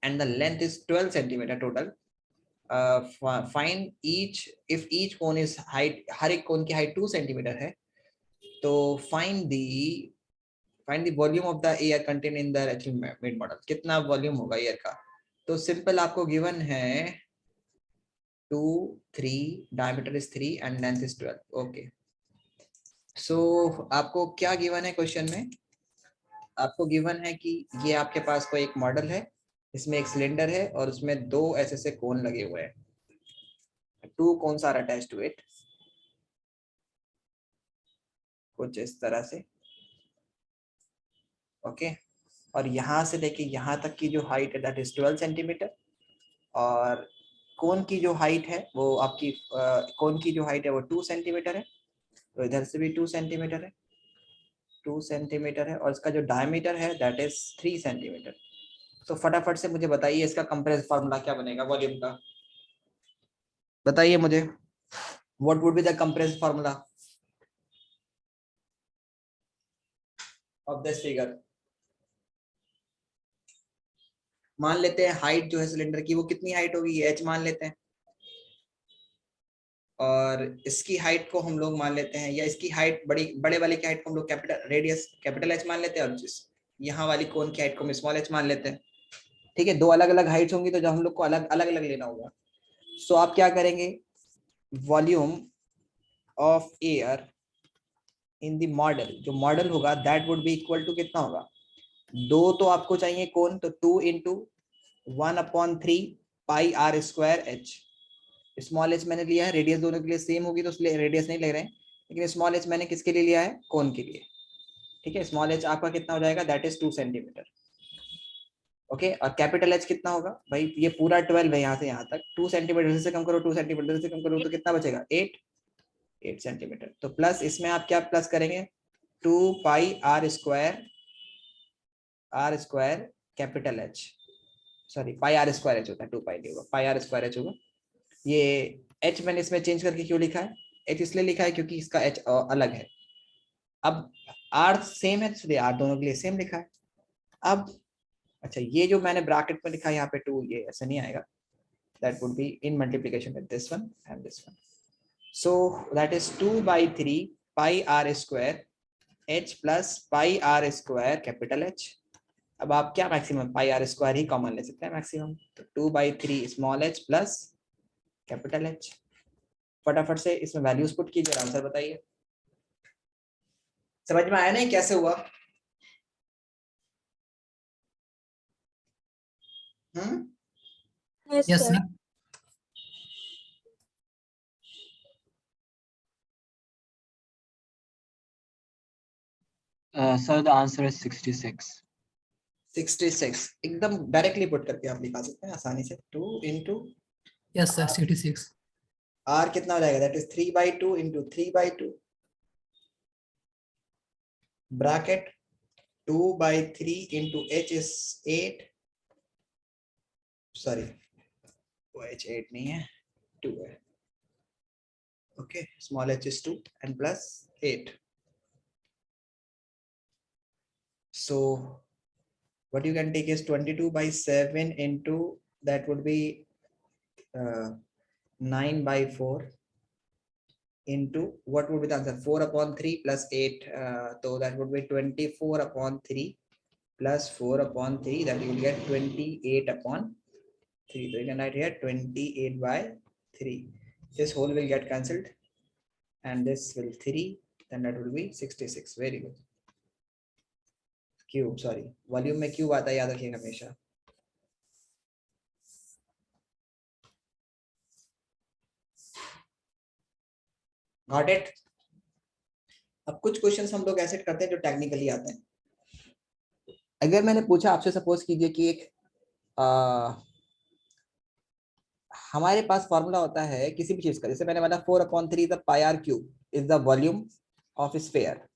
and the length is 12 centimetre total, find each, if each cone is height, हर एक कोन की हाइट 2 सेंटीमीटर है, तो find the volume of the air contained in the Rachel made model. कितना volume होगा air का। तो सिंपल आपको गिवन है 2 3, diameter is 3 and length is 12। Okay, so आपको क्या गिवन है क्वेश्चन में, आपको गिवन है कि ये आपके पास कोई एक मॉडल है, इसमें एक सिलेंडर है और उसमें 2 ऐसे कोन लगे हुए हैं, 2 cones are attached to it, कुछ इस तरह से। ओके, और यहाँ से लेके यहाँ तक की जो हाइट है दैट इज 12 सेंटीमीटर, और कोन की जो हाइट है वो आपकी कोन की जो हाइट है वो 2 सेंटीमीटर है, तो इधर से भी 2 सेंटीमीटर है, 2 सेंटीमीटर है, और इसका जो डायमीटर है दैट इज 3 सेंटीमीटर। तो फटाफट से मुझे बताइए इसका कंप्रेस फार्मूला क्या बनेगा वॉल्यूम का, बताइए मुझे, what would be the compress formula of this figure. मान लेते हैं हाइट जो है सिलेंडर की वो कितनी हाइट होगी, h मान लेते हैं, और इसकी हाइट को हम लोग मान लेते हैं, या इसकी हाइट बड़े वाले की हाइट को हम लोग कैपिटल रेडियस कैपिटल H मान लेते हैं, और यहाँ वाली कोन की हाइट को हम स्मॉल h मान लेते हैं। ठीक है, 2 अलग अलग हाइट्स होंगी तो जब हम लोग को अलग अलग लेना होगा। सो आप क्या करेंगे, volume of air in the model, जो मॉडल होगा that would be equal to कितना होगा, 2 तो आपको चाहिए कोन, तो 2 into 1/3 pi r square h. Small h मैंने लिया है, रेडियस दोनों के लिए सेम होगी तो इसलिए रेडियस नहीं ले रहे हैं, लेकिन स्मॉल एच मैंने किसके लिए लिया है, कोन के लिए। ठीक है, स्मॉल एच आपका कितना हो जाएगा, दैट इज 2 सेंटीमीटर। ओके, और कैपिटल एच कितना होगा भाई, ये पूरा 12 है यहाँ से यहाँ तक, 2 सेंटीमीटर से कम करो, 2 सेंटीमीटर से कम करो तो कितना बचेगा, 8 सेंटीमीटर। तो प्लस इसमें आप क्या प्लस करेंगे, 2 pi r square capital H, sorry pi r square h होता है, 2 पाई नहीं होगा, पाई आर स्क्वायर एच होगा, ये h मैंने इसमें चेंज करके क्यों लिखा है? h इसलिए लिखा है क्योंकि इसका h अलग है। अब r सेम है इसलिए r दोनों के लिए सेम लिखा है। अब अच्छा, ये जो मैंने ब्रैकेट में लिखा है यहाँ पे 2, ये ऐसा नहीं आएगा, that would be in multiplication with this one and this one. So that is 2/3 pi r square h plus pi r square capital H. अब आप क्या मैक्सिमम पाई आर स्क्वायर ही कॉमन ले सकते हैं मैक्सिमम, तो 2/3 small h plus capital H। फटाफट से इसमें वैल्यूज पुट कीजिए, आंसर बताइए। समझ में आया नहीं कैसे हुआ? Yes, yes sir. Sir. Sir, the answer is 66. 66 एकदम डायरेक्टली पुट करके आप निकाल सकते हैं आसानी से। 2 into यस सर 66। r कितना हो जाएगा? That is 3/2 into 3/2 bracket 2/3 into h is 8, sorry वो h 8 नहीं है, 2 है। Okay, small h is 2 and plus 8. So what you can take is 22/7 into, that would be 9/4 into, what would be the answer? 4/3 plus 8, so that would be 24/3 plus 4/3, that you will get 28/3. So you can write here 28/3. This whole will get cancelled and this will 3, then that will be 66. Very good. Cube, sorry volume में cube आता है, याद रखिएगा हमेशा। Got it? अब कुछ questions हम लोग ऐसे करते हैं जो टेक्निकली आते हैं। अगर मैंने पूछा आपसे, सपोज कीजिए कि एक हमारे पास फॉर्मूला होता है किसी भी चीज का, जैसे मैंने बोला 4/3 the pi r cube is the volume of sphere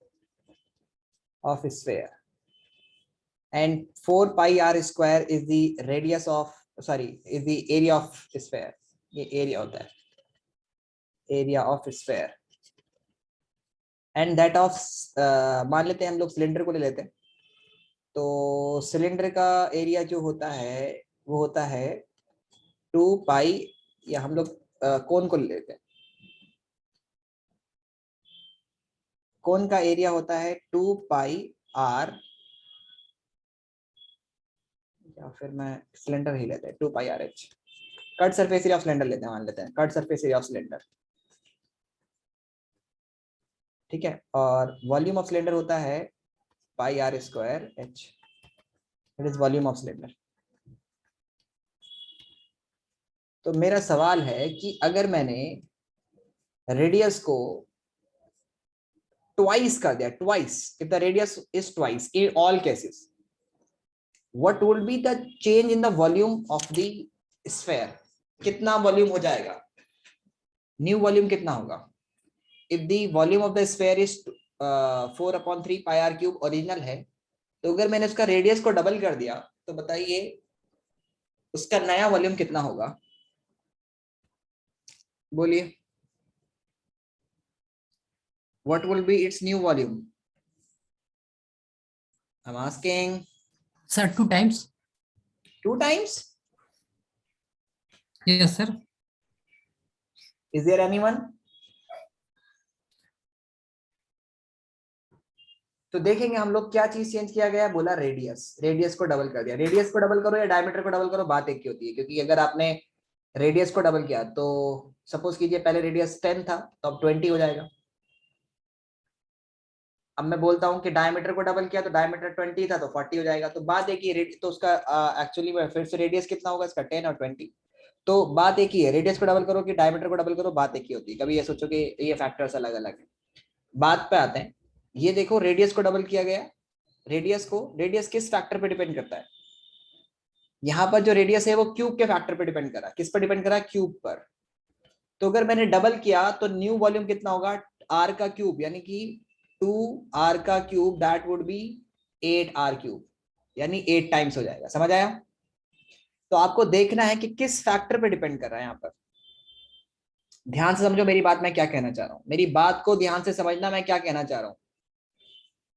and 4 pi r square is the radius of, sorry, is the area of sphere. ये area होता है, area of sphere, and that of मान लेते हैं हम लोग सिलेंडर को ले लेते हैं, तो सिलेंडर का एरिया जो होता है वो होता है 2 पाई, या हम लोग कोन को ले लेते हैं, कोन का एरिया होता है 2 पाई r, या फिर मैं सिलेंडर ही लेते हैं 2 pi r h. Cut surface area of cylinder लेते हैं, मान लेते हैं cut surface area of cylinder, ठीक है। और वॉल्यूम ऑफ सिलेंडर होता है pi r square h, it is volume of cylinder. तो मेरा सवाल है कि अगर मैंने रेडियस को ट्वाइस कर दिया, twice, if the radius is twice in all cases, what would be the change in the volume of the sphere? कितना वॉल्यूम हो जाएगा? न्यू वॉल्यूम कितना होगा? if the volume of the sphere is 4/3 pi r cube original है, तो अगर मैंने उसका रेडियस को डबल कर दिया तो बताइए उसका नया वॉल्यूम कितना होगा? बोलिए, what will be its new volume? I'm asking. Sir 2 times। 2 times? Yes sir. Is there anyone? तो देखेंगे हम लोग क्या चीज चेंज किया गया, बोला रेडियस, रेडियस को डबल कर दिया। रेडियस को डबल करो या डायमीटर को डबल करो, बात एक ही होती है, क्योंकि अगर आपने रेडियस को डबल किया तो सपोज कीजिए पहले रेडियस 10 था तो अब 20 हो जाएगा। अब मैं बोलता हूं कि डायमीटर को डबल किया तो डायमीटर 20 था तो 40 हो जाएगा। तो बात एक ही, तो उसका एक्चुअली फिर से रेडियस कितना होगा इसका, 10 और 20। तो बात एक ही है, रेडियस को डबल करो कि डायमीटर को डबल करो, बात एक ही होती है। कभी ये सोचो कि ये फैक्टर्स अलग अलग है। बात पे आते हैं, ये देखो रेडियस को डबल किया गया। रेडियस किस फैक्टर पे डिपेंड करता है? यहाँ पर जो रेडियस है वो क्यूब के फैक्टर पे डिपेंड करा। किस पर डिपेंड करा? क्यूब पर। तो अगर मैंने डबल किया तो न्यू वॉल्यूम कितना होगा? r का क्यूब, यानी कि 2r का cube, that would B 8r cube, यानी 8 टाइम्स हो जाएगा। समझ आया? तो आपको देखना है कि किस फैक्टर पे डिपेंड कर रहा है यहाँ पर। ध्यान से समझो मेरी बात, मैं क्या कहना चाह रहा हूं, मेरी बात को ध्यान से समझना, मैं क्या कहना चाह रहा हूं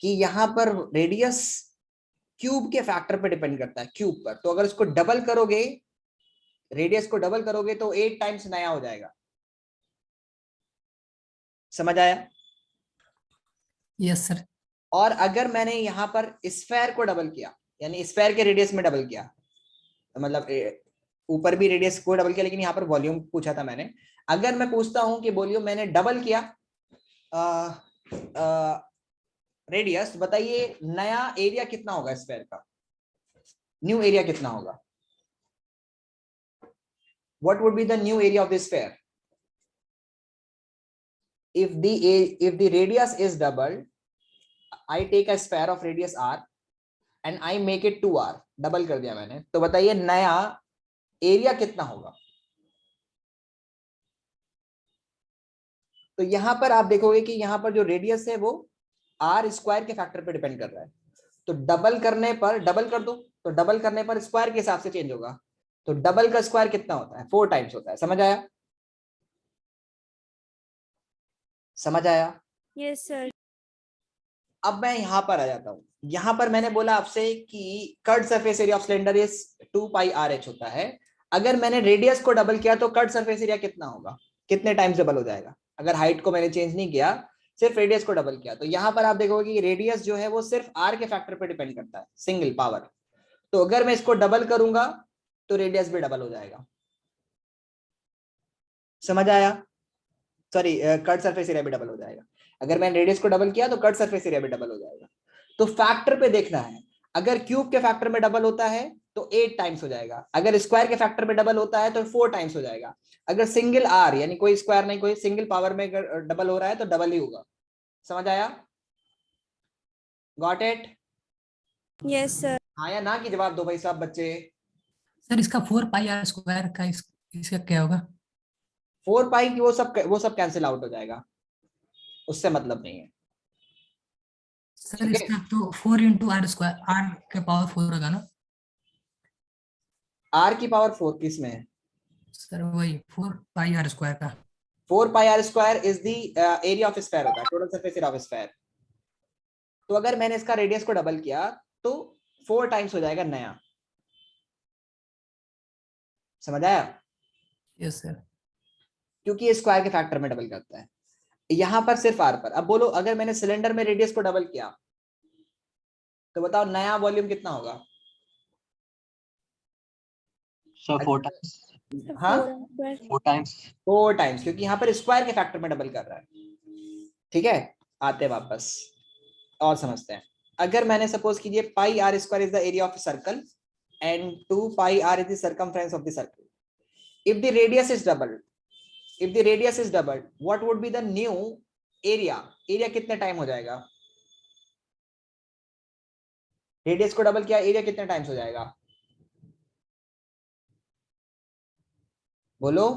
कि यहाँ पर रेडियस क्यूब के फैक्टर पे डिपेंड करता है, क्यूब पर। तो अगर इसको डबल करोगे, रेडियस को डबल करोगे तो 8 टाइम्स नया हो जाएगा। समझ आया? Yes sir. और अगर मैंने यहां पर स्फेयर को डबल किया, यानी स्फेयर के रेडियस में डबल किया, मतलब ऊपर भी रेडियस को डबल किया, लेकिन यहाँ पर वॉल्यूम पूछा था मैंने। अगर मैं पूछता हूं कि वॉल्यूम मैंने डबल किया रेडियस, बताइए नया एरिया कितना होगा स्फेयर का, न्यू एरिया कितना होगा? What would be the new area of the sphere if the radius is doubled? I take a sphere of radius r and I make it 2r, double कर दिया मैंने, तो बताइए नया एरिया कितना होगा? तो यहां पर आप देखोगे कि यहां पर जो रेडियस है वो आर स्क्वायर के फैक्टर पे डिपेंड कर रहा है। तो डबल करने पर, डबल कर दो, तो डबल करने पर स्क्वायर के हिसाब से चेंज होगा। तो डबल का स्क्वायर कितना होता है? 4 टाइम्स होता है। समझ आया? समझ आया? Yes sir. अब मैं यहां पर आ जाता हूं। यहां पर मैंने बोला आपसे कि cut surface area of cylinder is 2 pi r H होता है। अगर मैंने रेडियस को डबल किया तो कट सरफेस एरिया कितना होगा, कितने टाइम्स डबल हो जाएगा? अगर हाइट को मैंने चेंज नहीं किया, सिर्फ रेडियस को डबल किया, तो यहां पर आप देखोगे कि रेडियस जो है वो सिर्फ आर के फैक्टर पे डिपेंड करता है, सिंगल पावर। तो अगर मैं इसको डबल करूंगा तो रेडियस भी डबल हो जाएगा। समझ आया? सॉरी, कट सरफेस एरिया भी डबल हो जाएगा। अगर मैंने रेडियस को डबल किया तो कट सरफेस एरिया भी डबल हो जाएगा। तो फैक्टर पे देखना है, अगर क्यूब के फैक्टर में डबल होता है तो 8 टाइम्स हो जाएगा, अगर स्क्वायर के फैक्टर में डबल होता है तो 4 टाइम्स हो जाएगा। अगर सिंगल आर, यानी कोई स्क्वायर नहीं, कोई सिंगल पावर में डबल हो रहा है तो डबल ही होगा। समझ आया? Got it? Yes sir. हाँ या ना की जवाब दो भाई साहब बच्चे। सर इसका 4 पाई r स्क्वायर का इसका क्या होगा? 4 पाई की वो सब कैंसिल आउट हो जाएगा, उससे मतलब नहीं है। सर ठीक है? इसका तो 4 × r² r के पावर 4 होगा ना? आर की पावर 4 किस में है? सर वही 4 पाई r² का। 4 pi r square is the area of sphere होता है, total surface area of sphere. तो अगर मैंने इसका रेडियस को डबल किया तो 4 टाइम्स हो जाएगा नया। समझ आया? Yes sir. क्योंकि ये स्क्वायर के फैक्टर में डबल करता है, यहां पर सिर्फ आर पर। अब बोलो अगर मैंने सिलेंडर में रेडियस को डबल किया तो बताओ नया वॉल्यूम कितना होगा? So 4 times. हाँ, 4 times. 4 टाइम्स, क्योंकि यहाँ पर स्क्वायर के फैक्टर में डबल कर रहा है। ठीक है, आते वापस और समझते हैं। अगर मैंने सपोज कीजिए pi r square is the area of circle and 2 pi r is the circumference of the circle. If the radius is doubled, if the radius is doubled, what would be the new area? Area कितने time हो जाएगा? Radius को double किया, area कितने times हो जाएगा? बोलो।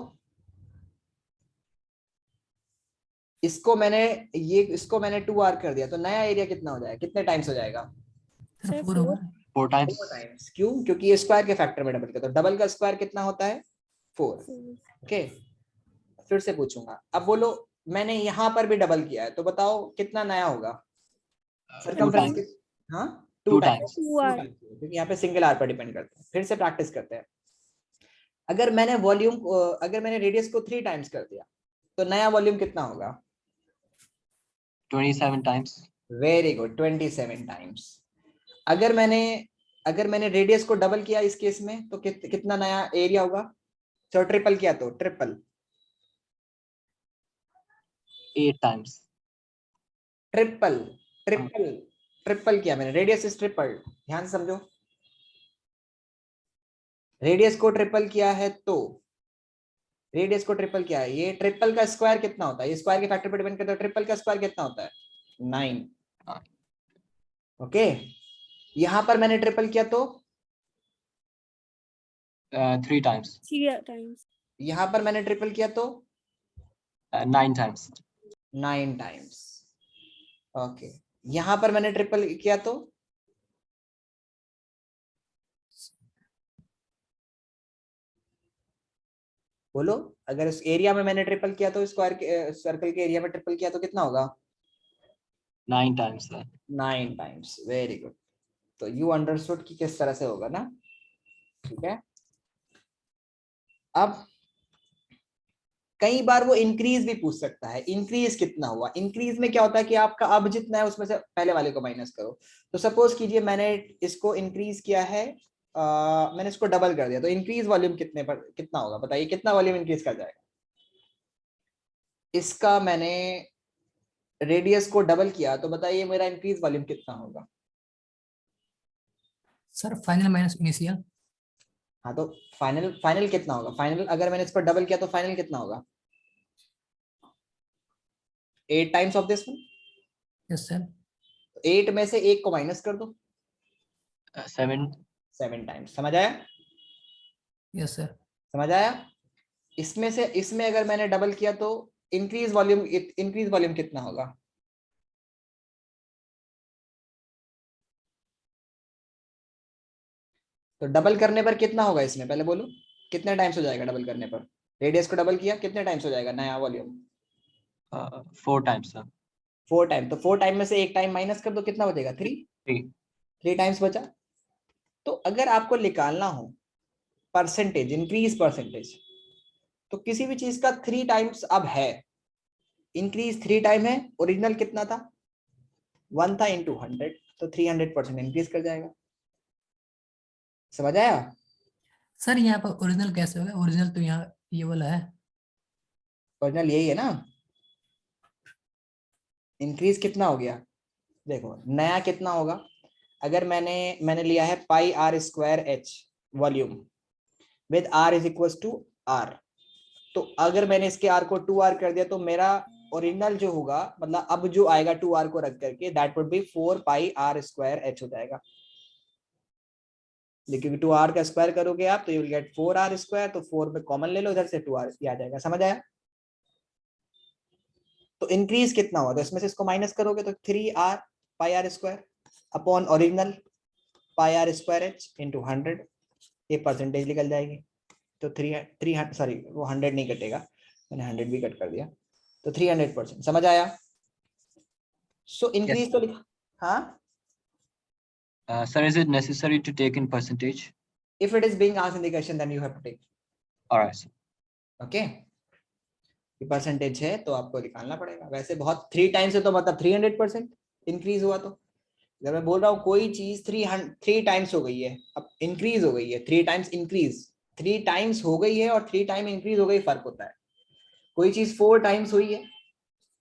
इसको मैंने 2r कर दिया, तो नया एरिया कितना हो जाएगा, कितने टाइम्स हो जाएगा? सर सर 4 होगा। 4 times. 4 टाइम्स। क्यों? क्योंकि ये स्क्वायर के फैक्टर में डबल किया, तो डबल का स्क्वायर कितना होता है? 4। ओके, फिर से पूछूंगा। अब बोलो मैंने यहां पर भी डबल किया है, तो बताओ कितना नया होगा? Circumference times. हाँ, 2 टाइम्स, times. 2r। क्योंकि यहाँ पे सिंगल आर पर डिपेंड करता है। फिर से प्रैक्टिस करते हैं। अगर मैंने रेडियस को 3 टाइम्स कर दिया तो नया वॉल्यूम कितना होगा? 27 times. Very good, 27 times. अगर मैंने रेडियस को डबल किया इस केस में तो कितना नया एरिया होगा? तो ट्रिपल किया तो triple 8 times. Triple triple triple किया मैंने, रेडियस इज ट्रिपल। ध्यान से समझो, रेडियस को ट्रिपल किया है तो रेडियस को ट्रिपल किया है, ये ट्रिपल का स्क्वायर कितना होता है? ये स्क्वायर के फैक्टर पर डिपेंड करता है। ट्रिपल का स्क्वायर कितना होता है? 9। ओके, यहां पर मैंने ट्रिपल किया तो 3 times. 3 times। यहां पर मैंने ट्रिपल किया तो 9 times. 9 टाइम्स। ओके, यहां पर मैंने ट्रिपल किया तो बोलो, अगर इस एरिया में मैंने ट्रिपल किया तो स्क्वायर के सर्कल के एरिया में ट्रिपल किया तो कितना होगा? 9 times sir. 9 times. Very good. तो यू अंडरस्टूड कि किस तरह से होगा ना, ठीक है। अब कई बार वो इंक्रीज भी पूछ सकता है, इंक्रीज कितना हुआ। इंक्रीज में क्या होता है कि आपका अब जितना है उसमें से पहले वाले को माइनस करो। तो सपोज कीजिए मैंने इसको इंक्रीज किया है, मैंने इसको डबल कर दिया, तो इंक्रीज वॉल्यूम कितने पर कितना होगा बताइए, कितना वॉल्यूम इंक्रीज कर जाएगा? इसका मैंने रेडियस को डबल किया, तो बताइए मेरा इंक्रीज वॉल्यूम कितना होगा? Sir final minus initial. हाँ, तो फाइनल फाइनल कितना होगा? फाइनल अगर मैंने इस पर डबल किया तो फाइनल कितना होगा? 8 times of this one. Yes sir. 8 में से 1 को माइनस कर दो, 7. 7 टाइम्स। समझ आया? Yes sir. समझ आया? इसमें से इसमें अगर मैंने डबल किया तो इंक्रीज वॉल्यूम कितना होगा? तो डबल करने पर कितना होगा इसमें, पहले बोलो कितने टाइम्स हो जाएगा डबल करने पर? रेडियस को डबल किया, कितने टाइम्स हो जाएगा नया वॉल्यूम? 4 times sir. 4 टाइम। तो 4 टाइम में से 1 टाइम माइनस कर दो, कितना बचेगा? 3। 3. 3 टाइम्स बचा। तो अगर आपको निकालना हो परसेंटेज, इंक्रीज परसेंटेज, तो किसी भी चीज का 3 टाइम्स अब है, इंक्रीज 3 टाइम है, ओरिजिनल कितना था? 1 था इंटू 100, तो 300% इंक्रीज कर जाएगा। समझ आया? सर यहाँ पर ओरिजिनल कैसे होगा? ओरिजिनल तो यहाँ ये वाला है। ओरिजिनल यही है ना। इंक्रीज कितना हो गया? देखो नया कितना होगा, अगर मैंने लिया है pi r square h volume with r is equal to r, तो अगर मैंने इसके आर को 2r कर दिया तो मेरा ओरिजिनल जो होगा, मतलब अब जो आएगा 2r को रख करके, that would be 4 pi r square h हो जाएगा। क्योंकि 2r का स्क्वायर करोगे आप तो you will gate 4r square, तो 4 में कॉमन ले लो इधर से, 2r आ जाएगा। समझ आया? तो इंक्रीज कितना हुआ, तो इसमें से इसको माइनस करोगे तो 3r pi r square upon original pi r square h into 100, ये परसेंटेज निकल जाएगी। तो 300 सॉरी वो 100 नहीं कटेगा, मैंने 100 भी कट कर दिया, तो 300%। समझ आया? सो इंक्रीज तो लिखा। हाँ, Sir, is it necessary to take in percentage? if it is being asked in the question then you have to take. All right sir. Okay, percentage है तो आपको निकालना पड़ेगा। वैसे बहुत 3 टाइम्स है तो मतलब 300% इंक्रीज हुआ। तो जब मैं बोल रहा हूँ कोई चीज 3 टाइम्स हो गई है, अब इंक्रीज हो गई है, 3 टाइम्स इंक्रीज, 3 टाइम्स हो गई है और 3 टाइम इंक्रीज हो गई, फर्क होता है। कोई चीज 4 टाइम्स हुई है,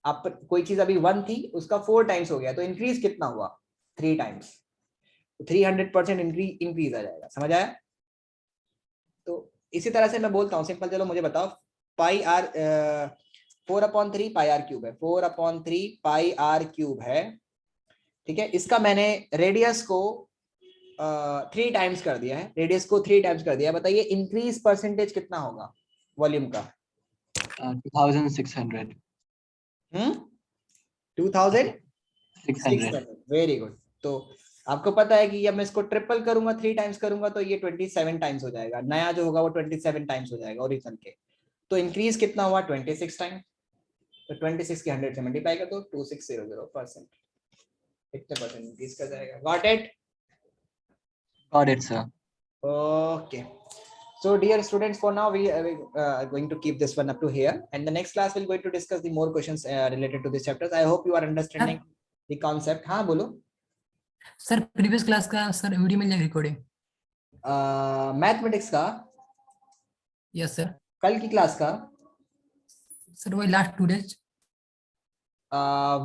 आप कोई चीज अभी 1 थी उसका 4 टाइम्स हो गया, तो इंक्रीज कितना हुआ? 3 टाइम्स, 300% इंक्रीज आ जाएगा। समझ आया? तो इसी तरह से मैं बोलता हूँ सिंपल, चलो मुझे बताओ, पाई आर 4/3 पाई आर क्यूब है, 4/3 पाई आर क्यूब है, ठीक है। इसका मैंने रेडियस को 3 टाइम्स कर दिया है, रेडियस को 3 टाइम्स कर दिया है। बताइए इंक्रीज परसेंटेज कितना होगा वॉल्यूम का? 2600. 2600। Very good. तो आपको पता है कि जब मैं इसको ट्रिपल करूंगा, 3 टाइम्स करूंगा, तो ये 27 टाइम्स हो जाएगा, नया जो होगा वो 27 टाइम्स हो जाएगा ओरिजिनल के। तो इंक्रीज कितना हुआ? 26 टाइम। तो 26 की 100 से मल्टीप्लाई कर दो, 2600%, कितने परसेंट इंक्रीज कर जाएगा? Got it? Got it sir. Okay. So dear students, for now we are going to keep this one up to here, and the next class we're going to discuss the more questions related to this chapters. I hope you are understanding the concept. हाँ बोलो। Sir previous class का sir video मिल जाएगा recording? Mathematics का yes sir. कल की class का sir वही last 2 days.